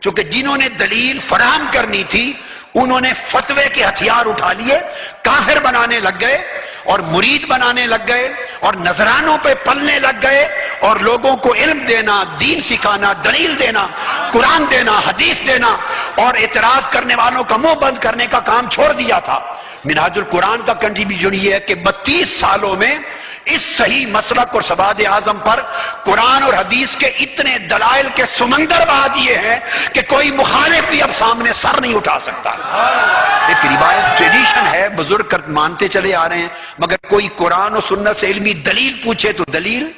چونکہ جنہوں نے دلیل فراہم کرنی تھی انہوں نے فتوے کے ہتھیار اٹھا لیے، کافر بنانے لگ گئے اور مرید بنانے لگ گئے اور نذرانوں پہ پلنے لگ گئے اور لوگوں کو علم دینا، دین سکھانا، دلیل دینا، قرآن دینا، حدیث دینا اور اعتراض کرنے والوں کا منہ بند کرنے کا کام چھوڑ دیا تھا۔ منہاج القرآن کا کنٹریبیوشن یہ ہے کہ 32 سالوں میں اس صحیح مسلک اور سواد اعظم پر قرآن اور حدیث کے اتنے دلائل کے سمندر بہا دیے ہیں کہ کوئی مخالف بھی اب سامنے سر نہیں اٹھا سکتا۔ ایک روایت ٹریڈیشن ہے، بزرگ مانتے چلے آ رہے ہیں، مگر کوئی قرآن و سنت سے علمی دلیل پوچھے تو دلیل،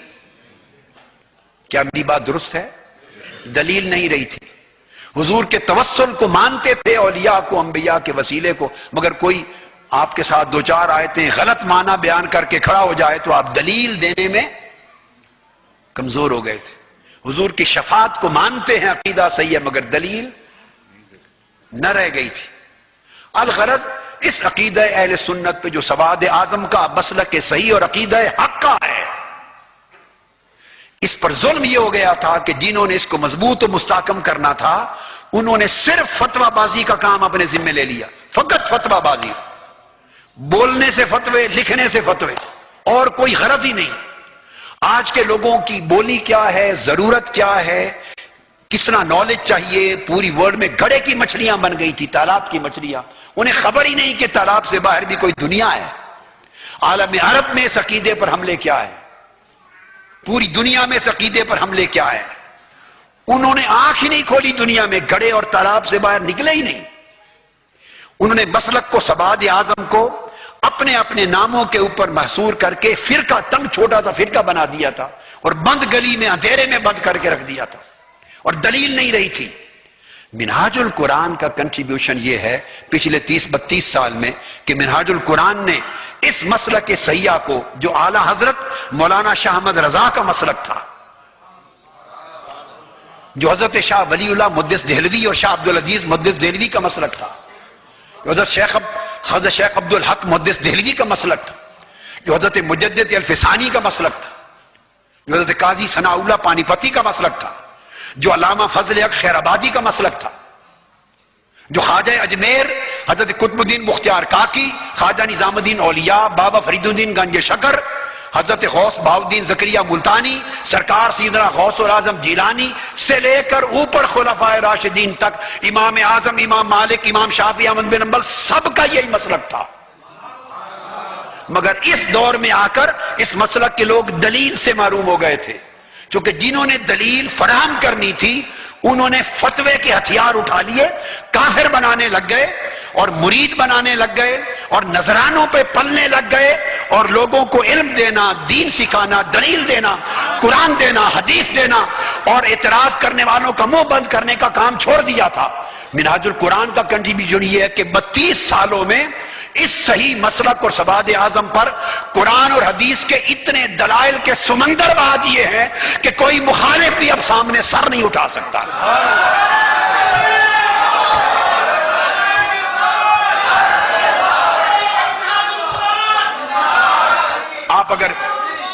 کیا میری بات درست ہے؟ دلیل نہیں رہی تھی۔ حضور کے توسل کو مانتے تھے، اولیاء کو، انبیاء کے وسیلے کو، مگر کوئی آپ کے ساتھ دو چار آیتیں غلط معنی بیان کر کے کھڑا ہو جائے تو آپ دلیل دینے میں کمزور ہو گئے تھے۔ حضور کی شفاعت کو مانتے ہیں، عقیدہ صحیح ہے، مگر دلیل نہ رہ گئی تھی۔ الغرض اس عقیدہ اہل سنت پہ جو سواد اعظم کا مسلک صحیح اور عقیدہ حق کا ہے، اس پر ظلم یہ ہو گیا تھا کہ جنہوں نے اس کو مضبوط و مستحکم کرنا تھا انہوں نے صرف فتویٰ بازی کا کام اپنے ذمہ لے لیا، فقط فتویٰ بازی، بولنے سے فتوے، لکھنے سے فتوے، اور کوئی غرض ہی نہیں۔ آج کے لوگوں کی بولی کیا ہے، ضرورت کیا ہے، کس طرح نالج چاہیے، پوری ورلڈ میں گڑے کی مچھلیاں بن گئی تھی، تالاب کی مچھلیاں، انہیں خبر ہی نہیں کہ تالاب سے باہر بھی کوئی دنیا ہے۔ عالم عرب میں اس عقیدے پر حملے کیا ہے، پوری دنیا میں اس عقیدے پر حملے کیا ہے، انہوں نے آنکھ ہی نہیں کھولی، دنیا میں گڑے اور تالاب سے باہر نکلے ہی نہیں۔ انہوں نے مسلک کو، سواد اعظم کو اپنے اپنے ناموں کے اوپر محصور کر کے فرقہ، تنگ چھوٹا سا فرقہ بنا دیا تھا اور بند گلی میں اندھیرے میں بند کر کے رکھ دیا تھا، اور دلیل نہیں رہی تھی۔ منہاج القرآن کا کنٹریبیوشن یہ ہے پچھلے 30-32 سال میں کہ منہاج القرآن نے اس مسلک صحیحہ کو، جو اعلیٰ حضرت مولانا شاہ احمد رضا کا مسلک تھا، جو حضرت شاہ ولی اللہ محدث دہلوی اور شاہ عبدالعزیز محدث دہلوی کا مسلک تھا، جو حضرت شیخ عبدالحق محدث دہلوی کا مسلک تھا، جو حضرت مجدد الفسانی کا مسلک تھا، جو حضرت قاضی ثناء اللہ پانی پتی کا مسلک تھا، جو علامہ فضل حق خیر آبادی کا مسلک تھا، جو خواجہ اجمیر حضرت قطب الدین مختار کاکی، خواجہ نظام الدین اولیاء، بابا فرید الدین گنج شکر، حضرت غوث بہاؤالدین زکریہ ملتانی، سرکار سیدنا غوث العظم جیلانی سے لے کر اوپر خلفائے راشدین تک، امام اعظم، امام مالک، امام شافعی، احمد بن حنبل، سب کا یہی مسلک تھا۔ مگر اس دور میں آ کر اس مسلک کے لوگ دلیل سے معروم ہو گئے تھے، چونکہ جنہوں نے دلیل فراہم کرنی تھی انہوں نے فتوے کے ہتھیار اٹھا لیے، کافر بنانے لگ گئے اور مرید بنانے لگ گئے اور نذرانوں پہ پلنے لگ گئے اور لوگوں کو علم دینا، دین سکھانا، دلیل دینا، قرآن دینا، حدیث دینا اور اعتراض کرنے والوں کا منہ بند کرنے کا کام چھوڑ دیا تھا۔ منہاج القرآن کا کنٹریبیوشن یہ ہے کہ 32 سالوں میں اس صحیح مسلک اور سواد اعظم پر قرآن اور حدیث کے اتنے دلائل کے سمندر بہا دیے ہیں کہ کوئی مخالف بھی اب سامنے سر نہیں اٹھا سکتا۔ آپ اگر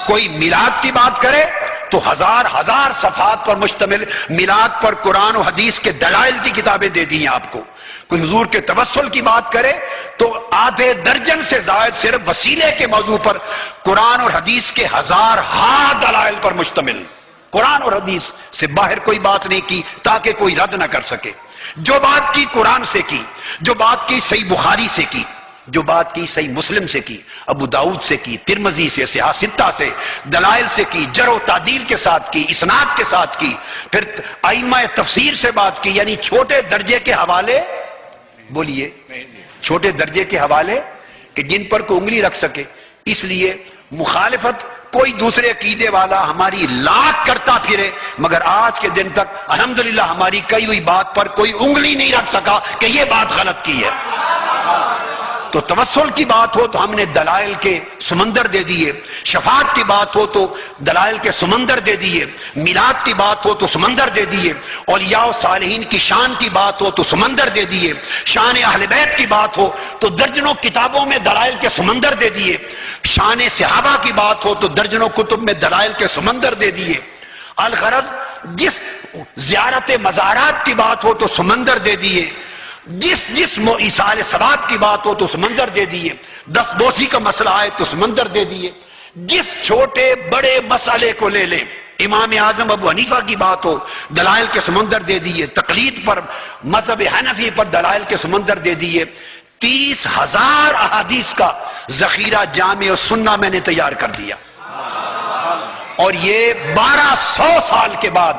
کوئی میلاد کی بات کرے تو ہزار صفحات پر مشتمل میلاد پر قرآن و حدیث کے دلائل کی کتابیں دے دی ہیں آپ کو۔ کوئی حضور کے توسل کی بات کرے تو آدھے درجن سے زائد صرف وسیلے کے موضوع پر قرآن اور حدیث کے ہزارہا دلائل پر مشتمل، قرآن اور حدیث سے باہر کوئی بات نہیں کی تاکہ کوئی رد نہ کر سکے۔ جو بات کی قرآن سے کی، جو بات کی صحیح بخاری سے کی، جو بات کی صحیح مسلم سے کی، ابو داؤد سے کی، ترمذی سے، صحاح ستہ سے، دلائل سے کی، جرح و تعدیل کے ساتھ کی، اسناد کے ساتھ کی، پھر ائمہ تفسیر سے بات کی، یعنی چھوٹے درجے کے حوالے، بولیے چھوٹے درجے کے حوالے کہ جن پر کوئی انگلی رکھ سکے۔ اس لیے مخالفت کوئی دوسرے عقیدے والا ہماری لاکھ کرتا پھرے، مگر آج کے دن تک الحمدللہ ہماری کئی ہوئی بات پر کوئی انگلی نہیں رکھ سکا کہ یہ بات غلط کی ہے۔ تو توسل کی بات ہو تو ہم نے دلائل کے سمندر دے دیے، شفاعت کی بات ہو تو دلائل کے سمندر دے دیے، میلاد کی بات ہو تو سمندر دے دیے، اولیاء و صالحین کی شان کی بات ہو تو سمندر دے دیے، شان اہل بیت کی بات ہو تو درجنوں کتابوں میں دلائل کے سمندر دے دیے، شان صحابہ کی بات ہو تو درجنوں کتب میں دلائل کے سمندر دے دیے۔ الغرض جس زیارت مزارات کی بات ہو تو سمندر دے دیے، جس ایصال ثواب کی بات ہو تو سمندر دے دیے، دست بوسی کا مسئلہ آئے تو سمندر دے دیے، جس چھوٹے بڑے مسئلے کو لے لیں، امام اعظم ابو حنیفہ کی بات ہو دلائل کے سمندر دے دیے، تقلید پر مذہب حنفی پر دلائل کے سمندر دے دیے، 30,000 احادیث کا ذخیرہ جامع السنہ میں نے تیار کر دیا، اور یہ 1200 سال کے بعد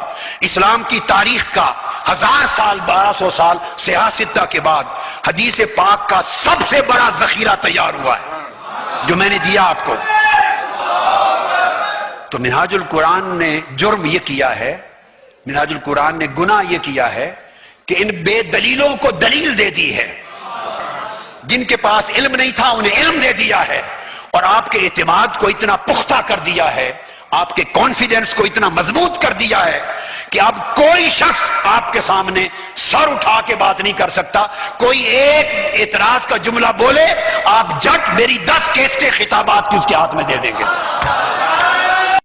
اسلام کی تاریخ کا 1000 سال 1200 سال سیاستہ کے بعد حدیث پاک کا سب سے بڑا ذخیرہ تیار ہوا ہے جو میں نے دیا آپ کو۔ تو منہاج القرآن نے جرم یہ کیا ہے، منہاج القرآن نے گناہ یہ کیا ہے کہ ان بے دلیلوں کو دلیل دے دی ہے، جن کے پاس علم نہیں تھا انہیں علم دے دیا ہے، اور آپ کے اعتماد کو اتنا پختہ کر دیا ہے، آپ کے کانفیڈنس کو اتنا مضبوط کر دیا ہے کہ اب کوئی شخص آپ کے سامنے سر اٹھا کے بات نہیں کر سکتا، کوئی ایک اعتراض کا جملہ بولے آپ جٹ میری 10 کیسٹیں خطابات کی اس کے ہاتھ میں دے دیں گے۔